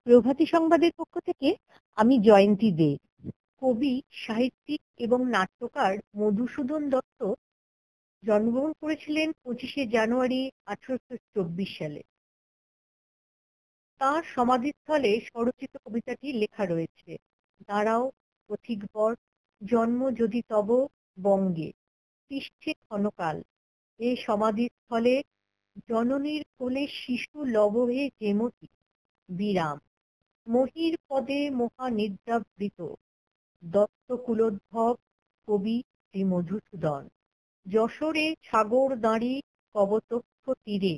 প্রভাতী সংবাদের পক্ষ থেকে আমি জয়ন্তী দে। কবি, সাহিত্যিক এবং নাট্যকার মধুসূদন দত্ত জন্মগ্রহণ করেছিলেন 25শে জানুয়ারি 1824 সালে। তাঁর সমাধিস্থলে স্বরচিত কবিতাটি লেখা রয়েছে। দাঁড়াও পথিকবর, জন্ম যদি তব বঙ্গে, তিষ্ঠে ক্ষণকাল। এ সমাধিস্থলে জননীর কোলে শিশু লবহে যেমতি বিরাম। মহির পদে মহানিদ্রাবৃত দত্ত কুলোদ্ভব কবি শ্রী মধুসূদন। যশোরে ছাগরদাঁড়ি কবতক্ষ তীরে,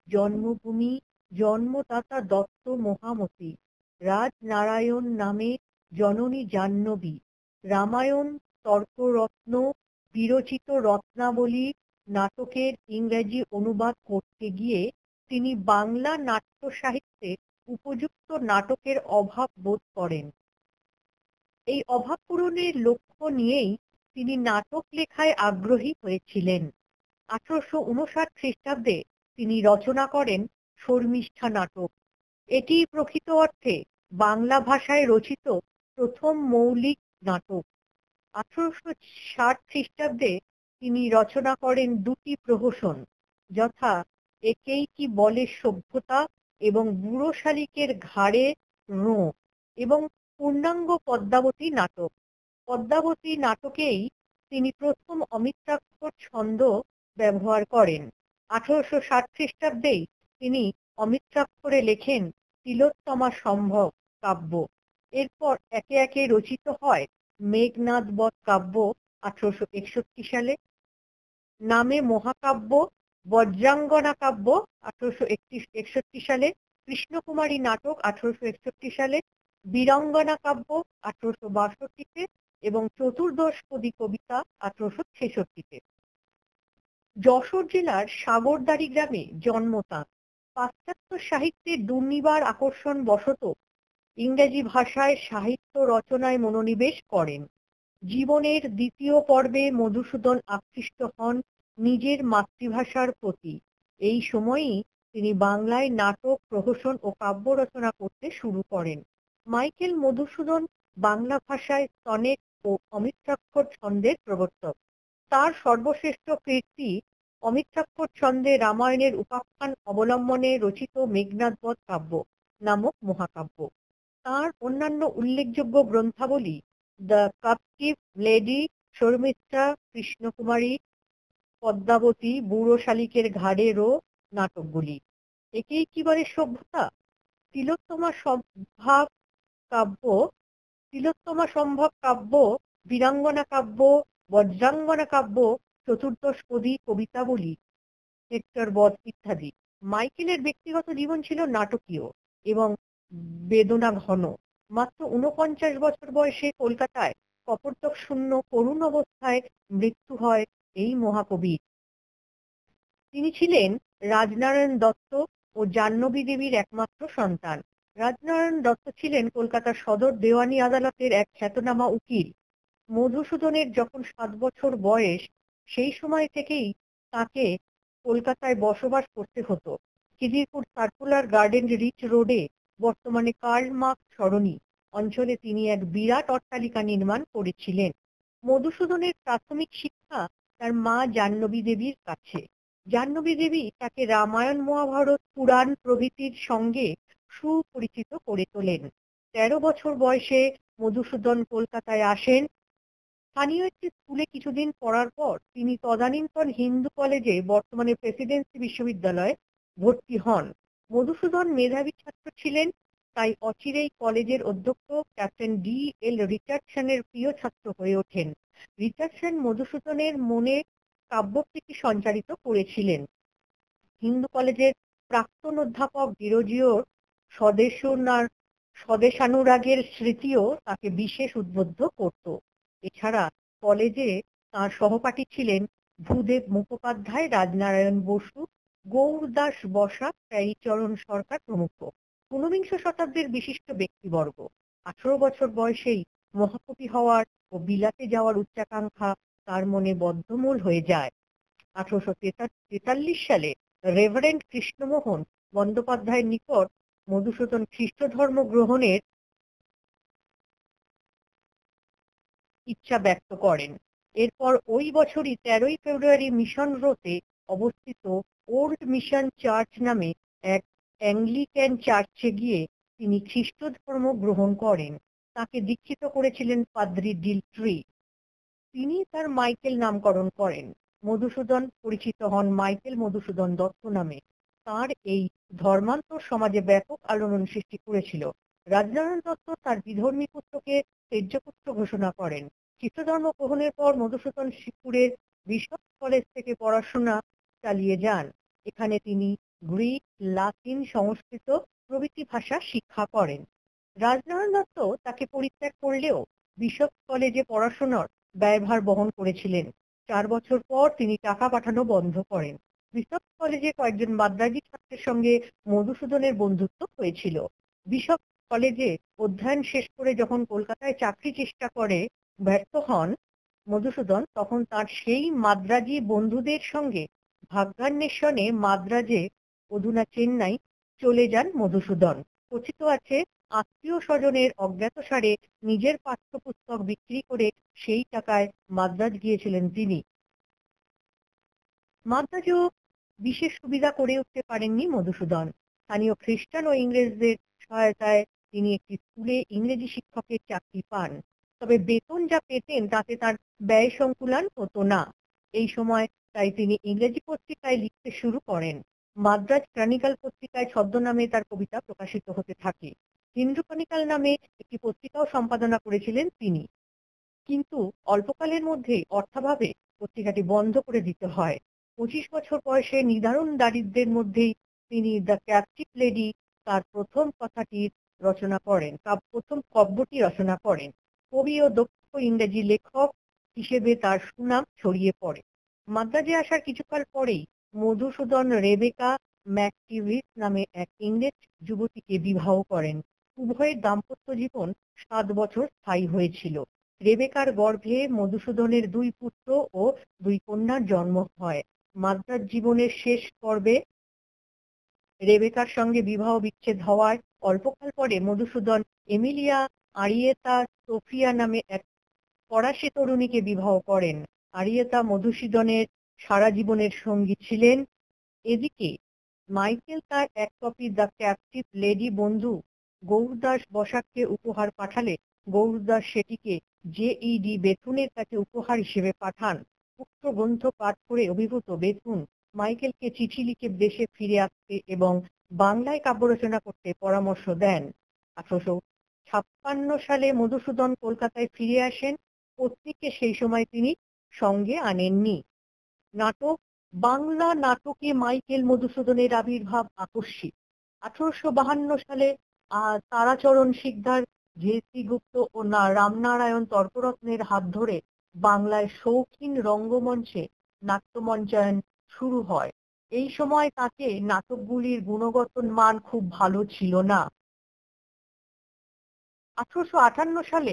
জন্মভূমি জন্মদাতা দত্ত মহামতি। রাজনারায়ণ নামে জননী জাহ্নবী। রামায়ণ তর্করত্ন বিরচিত রত্নাবলী নাটকের ইংরেজি অনুবাদ করতে গিয়ে তিনি বাংলা নাট্য সাহিত্যে উপযুক্ত নাটকের অভাব বোধ করেন। এই অভাব পূরণের লক্ষ্য নিয়েই তিনি নাটক লেখায় আগ্রহী হয়েছিলেন। 1859 খ্রিস্টাব্দে তিনি রচনা করেন শর্মিষ্ঠা নাটক। এটি প্রকৃত অর্থে বাংলা ভাষায় রচিত প্রথম মৌলিক নাটক। 1860 খ্রিস্টাব্দে তিনি রচনা করেন দুটি প্রহসন, যথা একেই কি বলে সভ্যতা এবং বুড়ো শালিকের ঘাড়ে রোঁ এবং পূর্ণাঙ্গ পদ্মাবতী নাটক। পদ্মাবতী নাটকেই তিনি প্রথম অমিত্রাক্ষর ছন্দ ব্যবহার করেন। 1860 খ্রিস্টাব্দেই তিনি অমিত্রাক্ষরে লেখেন তিলোত্তমা সম্ভব কাব্য। এরপর একে একে রচিত হয় মেঘনাদ বধ কাব্য 1861 সালে, নামে মহাকাব্য, বজ্রাঙ্গনা কাব্য 1861 সালে, কৃষ্ণকুমারী নাটক 1861 সালে, বীরাঙ্গনা কাব্য 1862-তে এবং চতুর্দশপদী কবিতা 1866-তে। যশোর জেলার সাগরদাঁড়ি গ্রামে জন্ম তাঁর। পাশ্চাত্য সাহিত্যের দুর্নিবার আকর্ষণ বশত ইংরেজি ভাষায় সাহিত্য রচনায় মনোনিবেশ করেন। জীবনের দ্বিতীয় পর্বে মধুসূদন আকৃষ্ট হন নিজের মাতৃভাষার প্রতি। এই সময়েই তিনি বাংলায় নাটক, প্রহসন ও কাব্য রচনা করতে শুরু করেন। মাইকেল মধুসূদন বাংলা ভাষায় সনেট ও অমিত্রাক্ষর ছন্দের প্রবর্তক। তার সর্বশ্রেষ্ঠ কীর্তি অমিত্রাক্ষর ছন্দে রামায়ণের উপাখ্যান অবলম্বনে রচিত মেঘনাদ বধ কাব্য নামক মহাকাব্য। তার অন্যান্য উল্লেখযোগ্য গ্রন্থাবলী দ্য কাপটিভ লেডি, শর্মিষ্ঠা, কৃষ্ণকুমারী, পদ্মাবতী, বুড়ো শালিকের ঘাড়ে রো নাটকগুলি। একেই কি বলে সভ্যতা, তিলোত্তমা সম্ভব কাব্য, তিলোত্তমা সম্ভব কাব্য, বীরাঙ্গনা কাব্য, বজ্রাঙ্গনা কাব্য, চতুর্দশপদী কবিতাবলী, হেক্টর বধ ইত্যাদি। মাইকেলের ব্যক্তিগত জীবন ছিল নাটকীয় এবং বেদনা ঘন। মাত্র 49 বছর বয়সে কলকাতায় কপর্দক শূন্য করুণ অবস্থায় মৃত্যু হয় এই মহাকবির। তিনি ছিলেন রাজনারায়ণ দত্ত ও জাহ্নবী দেবীর একমাত্র সন্তান। রাজনারায়ণ দত্ত ছিলেন কলকাতার সদর দেওয়ানি আদালতের এক খ্যাতনামা উকিল। মধুসূদনের যখন 7 বছর বয়স, সেই সময় থেকেই তাকে কলকাতায় বসবাস করতে হতো। খিদিরপুর সার্কুলার গার্ডেন রিচ রোডে, বর্তমানে কার্ল মার্কস সরণি অঞ্চলে তিনি এক বিরাট অট্টালিকা নির্মাণ করেছিলেন। মধুসূদনের প্রাথমিক শিক্ষা তার মা জাহ্নবী দেবীর কাছে। জাহ্নবী দেবী তাকে রামায়ণ, মহাভারত, পুরাণ প্রভৃতির সঙ্গে সুপরিচিত করে তোলেন। 13 বছর বয়সে মধুসূদন কলকাতায় আসেন। স্থানীয় একটি স্কুলে কিছুদিন পড়ার পর তিনি তদানীন্তন হিন্দু কলেজে, বর্তমানে প্রেসিডেন্সি বিশ্ববিদ্যালয়ে ভর্তি হন। মধুসূদন মেধাবী ছাত্র ছিলেন, তাই অচিরেই কলেজের অধ্যক্ষ ক্যাপ্টেন D.L. রিচার্ডসনের প্রিয় ছাত্র হয়ে ওঠেন। রিচার্ডসন মধুসূদনের মনে কাব্যপ্রীতি সঞ্চারিত করেছিলেন। হিন্দু কলেজের প্রাক্তন অধ্যাপক ডিরোজিওর স্বদেশানুরাগের স্মৃতিও তাকে বিশেষ উদ্বুদ্ধ করত। এছাড়া কলেজে তার সহপাঠী ছিলেন ভূদেব মুখোপাধ্যায়, রাজনারায়ণ বসু, গৌরদাস বসাক, প্যারীচরণ সরকার প্রমুখ। 19বিংশ শতাব্দীর বিশিষ্ট ব্যক্তিবর্গ। 18 বছর বয়সেই মহাকবি হওয়ার ও বিলাতে যাওয়ার উচ্চাকাঙ্ক্ষা তার মনে বদ্ধমূল হয়ে যায়। 1843 সালে রেভারেন্ড কৃষ্ণমোহন বন্দ্যোপাধ্যায়ের নিকট মধুসূদন খ্রিস্ট ধর্ম গ্রহণের ইচ্ছা ব্যক্ত করেন। এরপর ওই বছরই 13ই ফেব্রুয়ারি মিশন রোতে অবস্থিত ওল্ড মিশন চার্চ নামে এক অ্যাংলিক্যান চার্চে গিয়ে তিনি খ্রিস্ট ধর্ম গ্রহণ করেন। তাকে দীক্ষিত করেছিলেন পাদ্রি ডিলট্রি। তিনি তার মাইকেল নামকরণ করেন। মধুসূদন পরিচিত হন মাইকেল মধুসূদন দত্ত নামে। তার এই ধর্মান্তর সমাজে ব্যাপক আলোড়ন সৃষ্টি করেছিল। রাজনারায়ণ দত্ত তার বিধর্মী পুত্রকে তেজ্যপুত্র ঘোষণা করেন। খ্রিস্ট ধর্ম গ্রহণের পর মধুসূদন শিবপুরের বিশপ কলেজ থেকে পড়াশোনা চালিয়ে যান। এখানে তিনি গ্রিক, লাতিন, সংস্কৃত প্রভৃতি ভাষা শিক্ষা করেন। রাজনারায়ণ দত্ত তাকে পরিত্যাগ করলেও বিশপ কলেজে পড়াশোনার ব্যয়ভার বহন করেছিলেন। 4 বছর পর তিনি টাকা পাঠানো বন্ধ করেন। বিশপ কলেজে কয়েকজন মাদ্রাজি ছাত্রের সঙ্গে মধুসূদনের বন্ধুত্ব হয়েছিল। বিশপ কলেজে অধ্যয়ন শেষ করে যখন কলকাতায় চাকরি চেষ্টা করে ব্যর্থ হন মধুসূদন, তখন তার সেই মাদ্রাজি বন্ধুদের সঙ্গে ভাগ্যান্বেষণে মাদ্রাজে, অধুনা চেন্নাই, চলে যান মধুসূদন। কথিত আছে আত্মীয় স্বজনের অজ্ঞাতসারে নিজের পাঠ্যপুস্তক বিক্রি করে সেই টাকায় মাদ্রাজ গিয়েছিলেন তিনি। মাদ্রাজেও বিশেষ সুবিধা করে উঠতে পারেননি মধুসূদন। স্থানীয় খ্রিস্টান ও ইংরেজদের সহায়তায় তিনি একটি স্কুলে ইংরেজি শিক্ষকের চাকরি পান। তবে বেতন যা পেতেন তাতে তার ব্যয় সংকুলান হতো না। এই সময় তাই তিনি ইংরেজি পত্রিকায় লিখতে শুরু করেন। মাদ্রাজ ক্রনিকল পত্রিকায় ছদ্মনামে তার কবিতা প্রকাশিত হতে থাকে। হিন্দু ক্রনিকল নামে একটি পত্রিকাও সম্পাদনা করেছিলেন তিনি। কিন্তু অল্পকালের মধ্যেই অর্থাভাবে পত্রিকাটি বন্ধ করে দিতে হয়। 25 বছর বয়সে নিদারুণ দারিদ্র্যের মধ্যেই তিনি দ্য ক্যাপটিভ লেডি তার প্রথম কথাটির রচনা করেন, প্রথম কাব্যটি রচনা করেন। কবি ও দক্ষ ইংরেজি লেখক হিসেবে তার সুনাম ছড়িয়ে পড়ে। মাদ্রাজে আসার কিছুকাল পরেই মধুসূদন রেবেকা ম্যাকটিভিস নামে এক ইংরেজ যুবতীকে বিবাহ করেন। উভয়ের দাম্পত্য জীবন 7 বছর স্থায়ী হয়েছিল। রেবেকার গর্ভে মধুসূদনের 2 পুত্র ও 2 কন্যার জন্ম হয়। মাদ্রাজ জীবনের শেষ পর্বে রেবেকার সঙ্গে বিবাহ বিচ্ছেদ হওয়ায় অল্পকাল পরে মধুসূদন এমিলিয়া আরিয়েতা সোফিয়া নামে এক ফরাসি তরুণীকে বিবাহ করেন। আরিয়েতা মধুসূদনের সারা জীবনের সঙ্গী ছিলেন। এদিকে মাইকেল তার এক কপি দ্য ক্যাপটিভ লেডি বন্ধু গৌরদাস বসাককে উপহার পাঠালে গৌরদাস সেটিকে জে.ই.ডি. বেথুনের কাছে উপহার হিসেবে পাঠান। উক্ত গ্রন্থ পাঠ করে অভিভূত বেথুন মাইকেলকে চিঠি লিখে দেশে ফিরে আসতে এবং বাংলায় কাব্য রচনা করতে পরামর্শ দেন। 1856 সালে মধুসূদন কলকাতায় ফিরে আসেন। পত্নীকে সেই সময় তিনি সঙ্গে আনেননি। নাটক বাংলা নাটকে মাইকেল মধুসূদনের আবির্ভাব আকস্মিক। 1852 সালে তারাচরণ শিকদার, জে.সি. গুপ্ত ও রামনারায়ণ তর্করত্নের হাত ধরে বাংলায় শৌখিন রঙ্গমঞ্চে নাট্যমঞ্চায়ন শুরু হয়। এই সময় তাকে নাটকগুলির গুণগত মান খুব ভালো ছিল না। 1858 সালে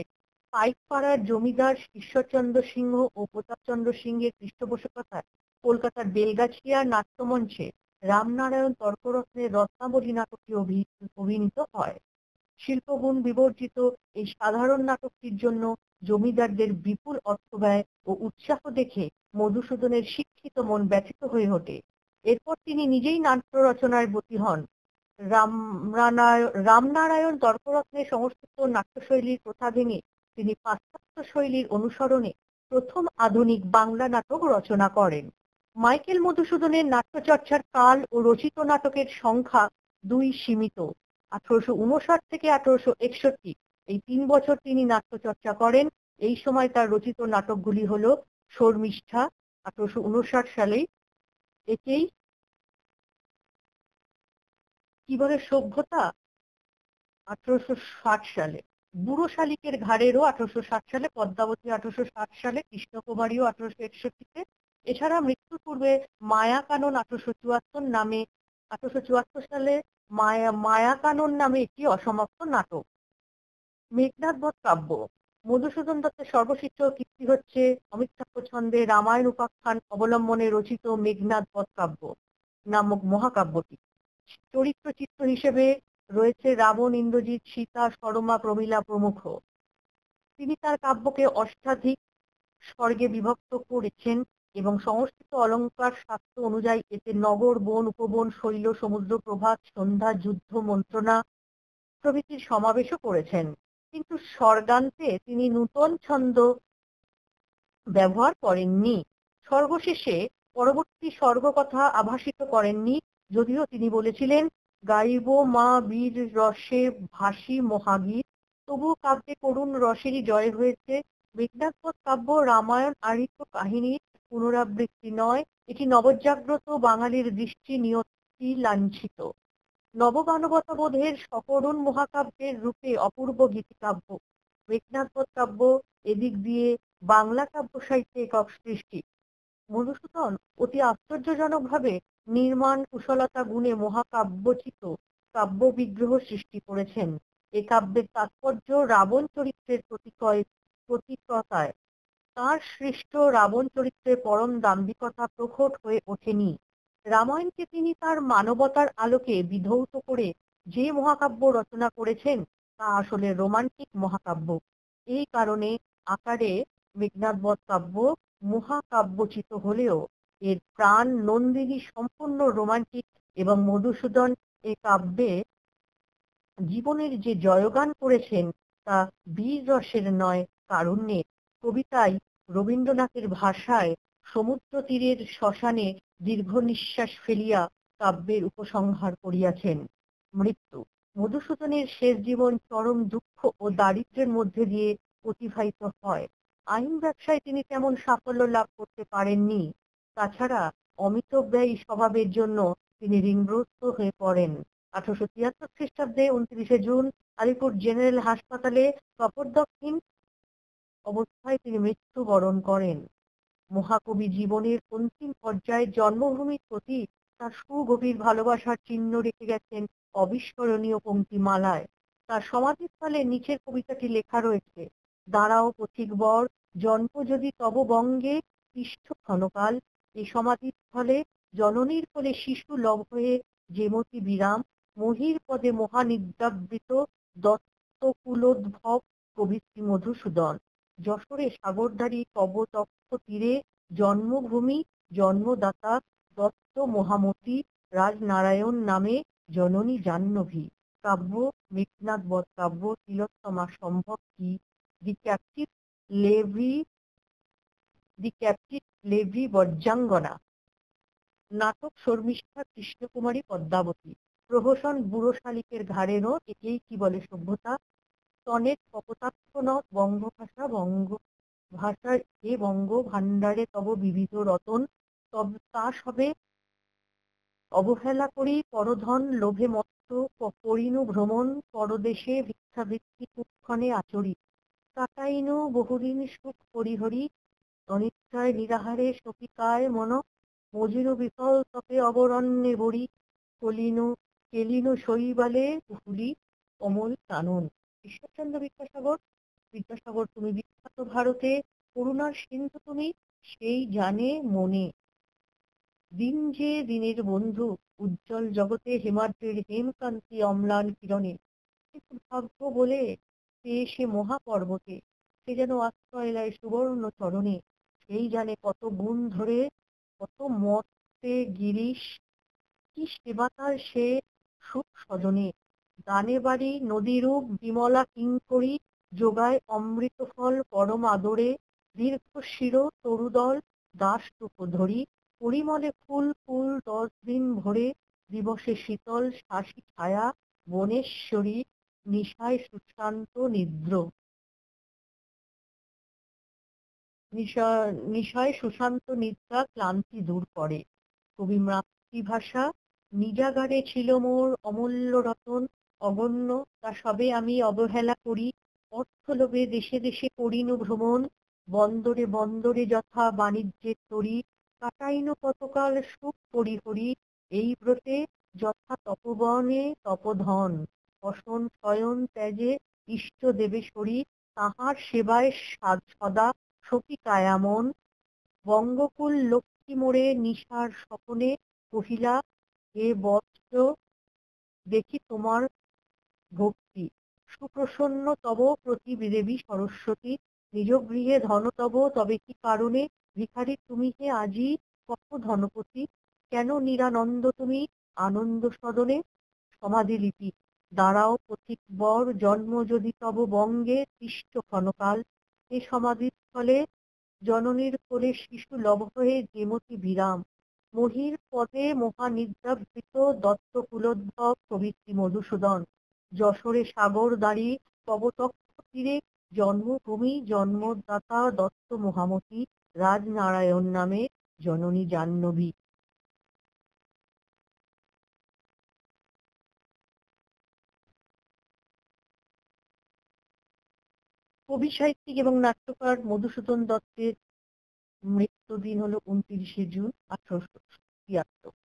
পাইকপাড়ার জমিদার ঈশ্বরচন্দ্র সিংহ ও প্রতাপচন্দ্র সিংহের পৃষ্ঠপোষকতায় কলকাতার বেলগাছিয়া নাট্যমঞ্চে রামনারায়ণ তর্করত্নের রত্নাবলী নাটকটি অভিনীত হয়। শিল্পগুণ বিবর্জিত এই সাধারণ নাটকটির জন্য জমিদারদের বিপুল অর্থব্যয় ও উৎসাহ দেখে মধুসূদনের শিক্ষিত মন ব্যথিত হয়ে ওঠে। এরপর তিনি নিজেই নাট্য রচনায় ব্রতী হন। রামনারায়ণ তর্করত্নের সংস্কৃত নাট্যশৈলীর প্রথা ভেঙে তিনি পাশ্চাত্য শৈলীর অনুসরণে প্রথম আধুনিক বাংলা নাটক রচনা করেন। মাইকেল মধুসূদনের নাট্যচর্চার কাল ও রচিত নাটকের সংখ্যা 2 সীমিত। 1859 থেকে 1861 এই 3 বছর তিনি নাট্যচর্চা করেন। এই সময় তার রচিত নাটকগুলি হল শর্মিষ্ঠা 1859 সালে, একেই কি বলে সভ্যতা 1860 সালে, বুড়ো শালিকের ঘাড়েরও 1860 সালে, পদ্মাবতী 1860 সালে, কৃষ্ণকুমারীও 1861-তে। এছাড়া মৃত্যুর পূর্বে মায়া কানন 1874 নামে 1874 সালে মায়া কানন নামে একটি অসমাপ্ত নাটক। মেঘনাদ বধ কাব্য মধুসূদন দত্তের সর্বশ্রেষ্ঠ কীর্তি হচ্ছে অমিত্রাক্ষ ছন্দে রামায়ণ উপাখ্যান অবলম্বনে রচিত মেঘনাদ বধ কাব্য নামক মহাকাব্যটি। চরিত্র চিত্র হিসেবে রয়েছে রাবণ, ইন্দ্রজিৎ, সীতা, সরমা, প্রমীলা প্রমুখ। তিনি তার কাব্যকে অষ্টাধিক স্বর্গে বিভক্ত করেছেন এবং সংস্কৃত অলঙ্কার শাস্ত্র অনুযায়ী এতে নগর, বন, উপবন, শৈল, সমুদ্র, প্রভাত, সন্ধ্যা, যুদ্ধ, মন্ত্রণা প্রভৃতির সমাবেশও করেছেন। কিন্তু স্বর্গান্তে তিনি নূতন ছন্দ ব্যবহার করেননি। সর্বশেষে পরবর্তী স্বর্গকথা আভাসিত করেননি, যদিও তিনি বলেছিলেন, গাইব মা বীর রসে ভাসি মহাগীত, তবু কাব্যে করুণ রসেরই জয় হয়েছে। মেঘনাদবধ কাব্য রামায়ণ আরিত কাহিনীর পুনরাবৃত্তি নয়, এটি নবজাগ্রত বাঙালির দৃষ্টি নিয়তি লাঞ্ছিত নবমানবতাবোধের সকরুণ মহাকাব্যের রূপে অপূর্ব গীতিকাব্য। মেঘনাদবধ কাব্য এদিক দিয়ে বাংলা কাব্য সাহিত্যে একক সৃষ্টি। মধুসূদন অতি আশ্চর্যজনকভাবে নির্মাণ কুশলতা গুণে মহাকাব্যচিত কাব্য বিগ্রহ সৃষ্টি করেছেন। এ কাব্যের তাৎপর্য রাবণ চরিত্রের প্রতীকতায়। তাঁর সৃষ্ট রাবণ চরিত্রের পরম দাম্ভিকতা প্রকট হয়ে ওঠেনি। রামায়ণকে তিনি তার মানবতার আলোকে বিধৌত করে যে মহাকাব্য রচনা করেছেন তা আসলে রোমান্টিক মহাকাব্য। এই কারণে আকারে মেঘনাদবধ কাব্য মহাকাব্যচিত হলেও এর প্রাণ নন্দিনী সম্পূর্ণ রোমান্টিক এবং মধুসূদন এই কাব্যে জীবনের যে জয়গান করেছেন তা বীর রসের নয়, কারুণ্যের। কবিতায় রবীন্দ্রনাথের ভাষায় সমুদ্র তীরের শ্মশানে দীর্ঘ নিঃশ্বাস ফেলিয়া কাব্যের উপসংহার করিয়াছেন মৃত্যু। মধুসূদনের শেষ জীবন চরম দুঃখ ও দারিদ্র্যের মধ্যে দিয়ে অতিবাহিত হয়। আইন ব্যবসায় তিনি তেমন সাফল্য লাভ করতে পারেননি। তাছাড়া অমিতব্যয়ী স্বভাবের জন্য তিনি ঋণগ্রস্ত হয়ে পড়েন। 1873 খ্রিস্টাব্দে 29শে জুন আলিপুর জেনারেল হাসপাতালে কপোর্দকহীন অবস্থায় তিনি মৃত্যুবরণ করেন। মহাকবি জীবনের অন্তিম পর্যায়ে জন্মভূমির প্রতি তার সুগভীর ভালোবাসার চিহ্ন রেখে গেছেন অবিস্মরণীয় পংক্তিমালায়। তার সমাধিস্থলে নিচের কবিতাটি লেখা রয়েছে, দাঁড়াও পথিক বর, জন্ম যদি তব বঙ্গে তিষ্ঠ ক্ষণকাল। এই সমাধিস্থলে জননীর কোলে শিশু লভ হয়ে যেমতি বিরাম, মহির পদে মহানিদ্রাবৃত দত্তকুলোদ্ভব কবিশ্রী মধুসূদন। যশোরে সাগরধারী কবতক্ষ তীরে জন্মভূমি, জন্মদাতা দত্ত মহামতি রাজনারায়ণ নামে জননী জাহ্নবী। কাব্য মেঘনাদবধ কাব্য, তিলোত্তমা সম্ভব কি, দি ক্যাপ্টিভ লেভি বজ্রাঙ্গনা। নাটক শর্মিষ্ঠা কৃষ্ণকুমারী পদ্মাবতী। প্রহসন বুড়ো শালিকের ঘাড়েরও একেই কি বলে সভ্যতা। তনের কপোতাক্ষ নদ ভাষার এ বঙ্গ ভাণ্ডারে তব বিবিধ রতন, তবে তা সবে অবহেলা করি পরধন লোভে মত্ত করিনু ভ্রমণ, পরদেশে ভিক্ষাবৃত্তি কুক্ষণে আচরি, কাটাইনু বহুদিন সুখ পরিহরি, অনিচ্ছায় নিরাহারে শপিকায় মন, মজিনু বিফল তপে অবরণ্যে বড়ি, কেলিনু শৈবালে হুলি অমল কানন। ঈশ্বরচন্দ্র বিদ্যাসাগর। বিদ্যাসাগর তুমি বিখ্যাত ভারতে, করুণার সিন্ধু তুমি, সেই জানে মনে। দিন যে দিনের বন্ধু, উজ্জ্বল জগতে হেমাদ্রির হেমকান্তি অম্লান কিরণে, কিন্তু ভাগ্য বলে পেয়ে সে মহাপর্বতে, সে যেন আশ্রয় লয় সুবর্ণ চরণে। সেই জানে কত গুণ ধরে, কত মতে গিরিশ, কি সেবা তার সে সুখ সদনে। দানে বাড়ি নদীরূপ বিমলা কিঙ্করী, যোগায় অমৃত ফল পরম আদরে, দীর্ঘ শির তরুদল দাস ধরি, পরিমলে ফুল ফুল 10 দিন ভরে, দিবসে শীতল শাসী ছায়া বনেশ্বরী, নিশায় সুশান্ত নিদ্র। নিশায় সুশান্ত নিদ্রা ক্লান্তি দূর করে। কবি মাতৃভাষা নিজাগারে ছিল মোর অমূল্য রতন, অগণ্য তা সবে আমি অবহেলা করি, অর্থলোভে দেশে দেশে করিনু ভ্রমণ, বন্দরে বন্দরে যথা বাণিজ্যের তরি, কাটাইনু কতকাল সুখ পরিহরি, এই ব্রতে যথা তপবনে তপধন, অসন শয়ন ত্যাজে ইষ্ট দেবে শরীর, তাহার সেবায় সদা সখী কায়ামন। বঙ্গকুল লক্ষ্মী মোড়ে নিশার স্বপনে কহিলা, এ বৎস দেখি তোমার ভক্তি। সুপ্রসন্ন তব প্রতি দেবী সরস্বতী, নিজ গৃহে ধন তব, তবে কি কারণে ভিখারি তুমি হে আজি কত ধনপতি? কেন নিরানন্দ তুমি আনন্দ সদনে? সমাধি লিপি। দাঁড়াও পথিক বর, জন্ম যদি তব বঙ্গে তিষ্ঠ ক্ষণকাল। এ সমাধির ফলে জননীর কোলে শিশু লব হয়ে যেমতি বিরাম। মহির পদে মহানিদ্রাবৃত দত্ত কুলোদ্ভব প্রভৃতি মধুসূদন। যশোরে সাগর দাঁড়ি তব তক্ষ তীরে, জন্মভূমি জন্মদাতা দত্ত মহামতি, রাজনারায়ণ নামে জননী জাহ্নবী। কবি সাহিত্যিক এবং নাট্যকার মধুসূদন দত্তের মৃত্যুদিন হলো 29শে জুন 1876।